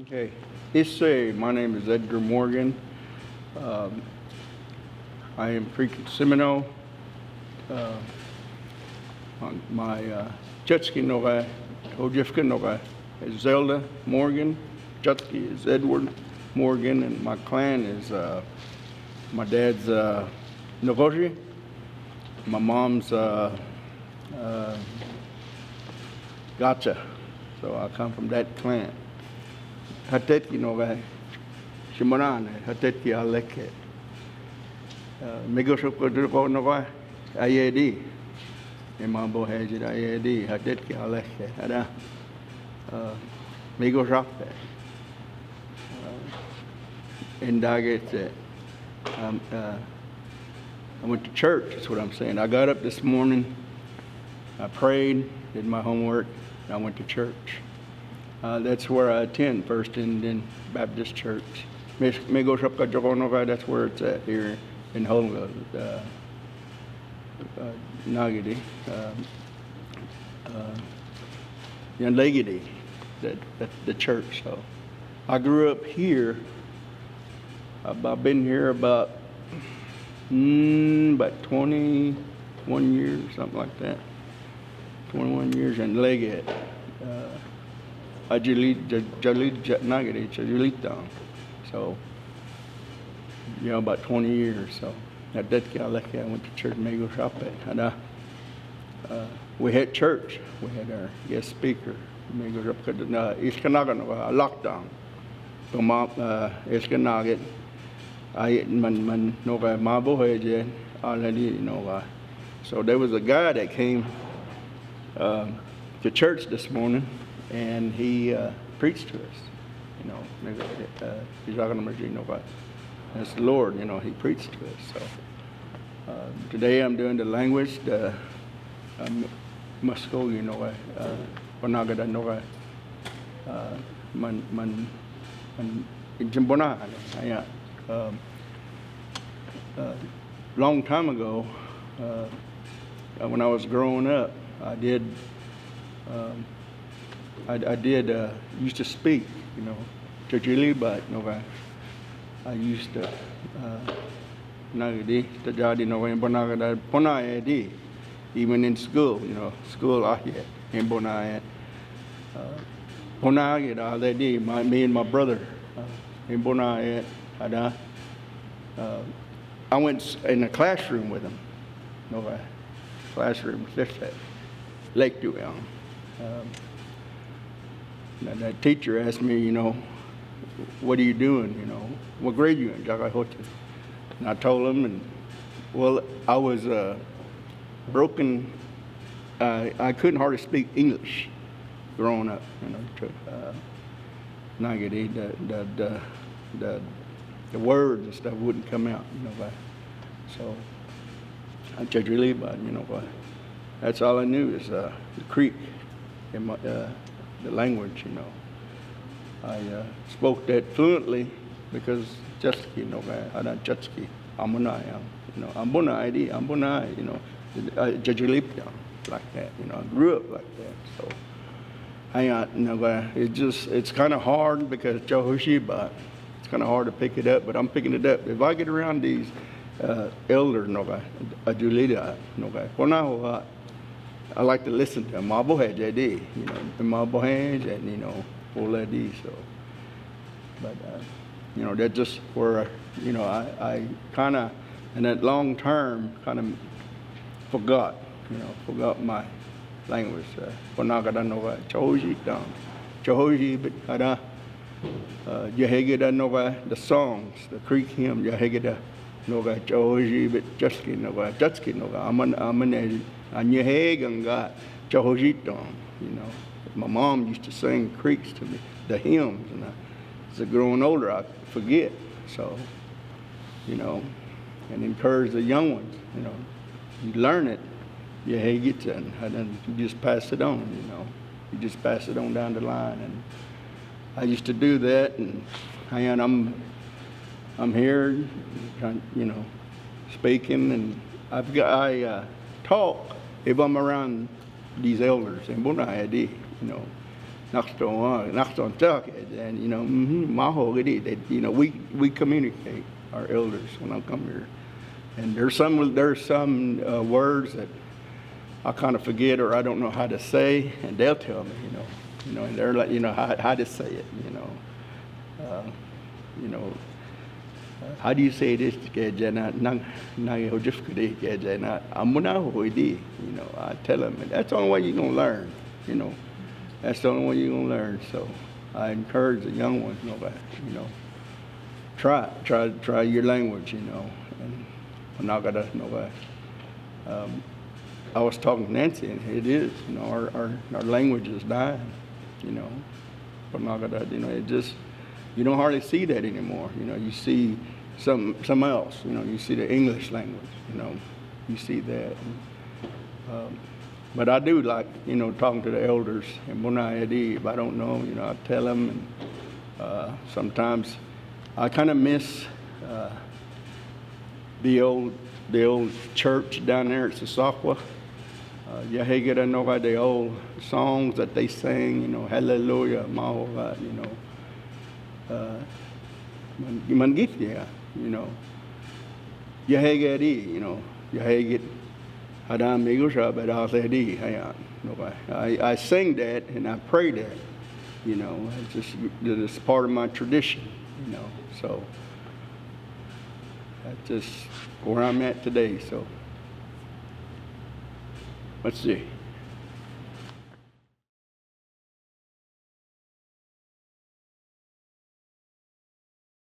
Okay. My name is Edgar Morgan. Um, I am preaching Seminole. On my Jetski Noga, Ojifka Noga is Zelda Morgan. Jetski is Edward Morgan, and my clan is my dad's Nogoji, my mom's Gotcha. So I come from that clan. Hatetki Noga, Shimonane, Hatetki Aleke. Mvskoke Noga, IAD. Imambo Hajid IAD, Hatetki Aleke, Hada Mvskoke. And I went to church, that's what I'm saying. I got up this morning, I prayed, did my homework, and I went to church. That's where I attend, First Indian Baptist Church. Mvskoke, that's where it's at here in Holga, Nagidi, Legidi, the church. So I grew up here. I've been here about 21 years, something like that. 21 years in Leggett. So, about 20 years. So, I went to church in Mvskoke. And we had church. We had our guest speaker, Mvskoke, lockdown. Mvskoke, so there was a guy that came to church this morning, and he preached to us. That's the Lord. He preached to us. So today I'm doing the language, the Mvskoke, Panagada Noga, man Jimbona. Long time ago, when I was growing up, I used to speak, Chachili, but I used to even in school, school out here in Bonayat. Me and my brother in Bonayat. I went in a classroom with him. Classroom, just at Lake Duel. That teacher asked me, what are you doing? What grade you in? And I told him, I was broken. I couldn't hardly speak English growing up. The words and stuff wouldn't come out, So I just really, but that's all I knew is the Creek in my, the language, I spoke that fluently because Jetski, I don't Jetski, Amunai, I'm Bonai, Jajulip, like that, I grew up like that. So it's kind of hard because Johoshi, but it's kind of hard to pick it up, but I'm picking it up. If I get around these elders, I like to listen to them. So, but that's just where I kind of in that long term kind of forgot my language. The songs, the Creek hymn, Yahegeda Noga, Johoji, but Jetski Noga, Aman, Anyaheganga, Johojiton. My mom used to sing Creeks to me, the hymns, and as I growing older, I forget. So, and encourage the young ones, you learn it, and then you just pass it on, you just pass it on down the line. And I used to do that, and I'm here, speaking, and I talk if I'm around these elders in Bonayadi, Nakton talk, and my whole idea that we communicate, our elders, when I come here, and there's some words that I kind of forget or I don't know how to say, and they'll tell me, and they're like, how to say it, how do you say this? I tell them, and that's the only way you're gonna learn, That's the only way you're gonna learn. So I encourage the young ones, try your language, and I'm not gonna I was talking to Nancy, and it is, our language is dying, I'm not gonna, it just, you don't hardly see that anymore. You see some else. You see the English language. You see that. But I do like, talking to the elders. And when if I don't know, I tell them. And sometimes I kind of miss the old church down there at Mvskoke. I know about the old songs that they sang. Hallelujah, Mahorat, Mangifia, Yahegadi, Yahegit Hadam Migusha, but Althedi, I sing that and I pray that, it's part of my tradition, so that's just where I'm at today, so let's see.